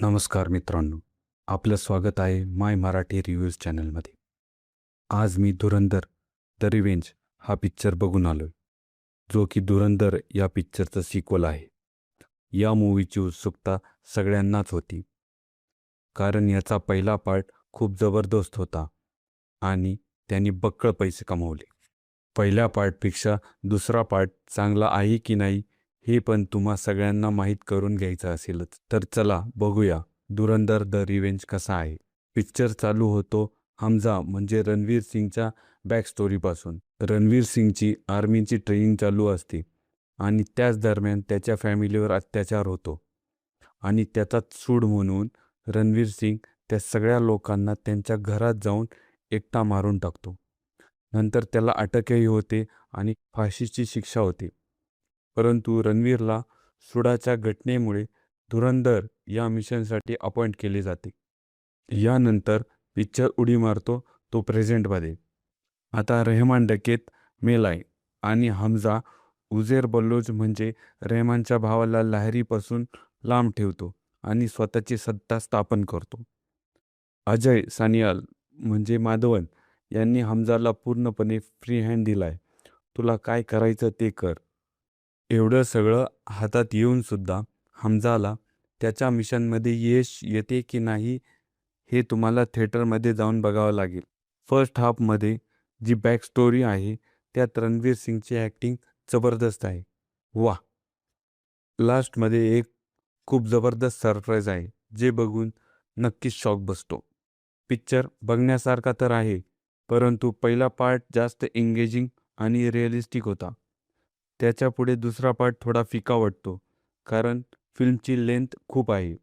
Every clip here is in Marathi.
नमस्कार मित्रांनो, आपलं स्वागत आहे माय मराठी रिव्ह्यूज चॅनलमध्ये. आज मी धुरंधर द रिव्हेंज हा पिक्चर बघून आलोय, जो की धुरंधर या पिक्चरचं सिक्वल आहे. या मूवीची उत्सुकता सगळ्यांनाच होती, कारण याचा पहिला पार्ट खूप जबरदस्त होता आणि त्यांनी बक्कळ पैसे कमवले. पहिल्या पार्टपेक्षा दुसरा पार्ट चांगला आहे की नाही हे पण तुम्हा सगळ्यांना माहीत करून घ्यायचं असेलच. तर चला बघूया धुरंधर द रिव्हेंज कसा आहे. पिक्चर चालू होतो हमजा म्हणजे रणवीर सिंगच्या बॅक स्टोरीपासून. रणवीर सिंगची आर्मीची ट्रेनिंग चालू असते आणि त्याच दरम्यान त्याच्या फॅमिलीवर अत्याचार होतो आणि त्याचाच सूड म्हणून रणवीर सिंग त्या सगळ्या लोकांना त्यांच्या घरात जाऊन एकटा मारून टाकतो. नंतर त्याला अटकही होते आणि फाशीची शिक्षा होते. परंतु रणवीरला सुडाच्या घटनेमुळे धुरंधर या मिशनसाठी अपॉइंट केले जाते. यानंतर पिक्चर उडी मारतो तो प्रेझेंटमध्ये. आता रेहमान डकेत मेलाय आणि हमजा उझेर बल्लोच म्हणजे रेहमानच्या भावाला लहरीपासून लांब ठेवतो आणि स्वतःची सत्ता स्थापन करतो. अजय सानियाल म्हणजे माधवन यांनी हमजाला पूर्णपणे फ्री हँड दिलाय. तुला काय करायचं ते कर. एवढं सगळं हातात येऊनसुद्धा हमजाला त्याच्या मिशनमध्ये यश येते की नाही हे तुम्हाला थिएटरमध्ये जाऊन बघावं लागेल. फर्स्ट हाफमध्ये जी बॅक स्टोरी आहे त्यात रणवीर सिंगची ॲक्टिंग जबरदस्त आहे. वा. लास्टमध्ये एक खूप जबरदस्त सरप्राईज आहे जे बघून नक्कीच शॉक बसतो. पिक्चर बघण्यासारखा तर आहे, परंतु पहिला पार्ट जास्त एंगेजिंग आणि रिअलिस्टिक होता. त्याच्या पुढे दुसरा पार्ट थोडा फिका वाटतो, कारण फिल्मची लेंथ खूप आहे.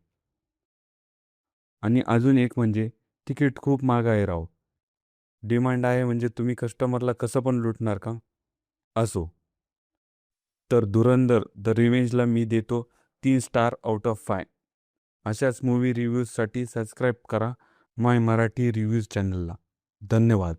आणि अजून एक म्हणजे तिकीट खूप महाग आहे राव. डिमांड आहे म्हणजे तुम्ही कस्टमरला कसं पण लुटणार का? असो. तर धुरंधर द रिव्हेंजला मी देतो 3 स्टार आउट ऑफ 5. अशाच मूवी रिव्ह्यूजसाठी सबस्क्राईब करा माय मराठी रिव्ह्यूज चॅनलला. धन्यवाद.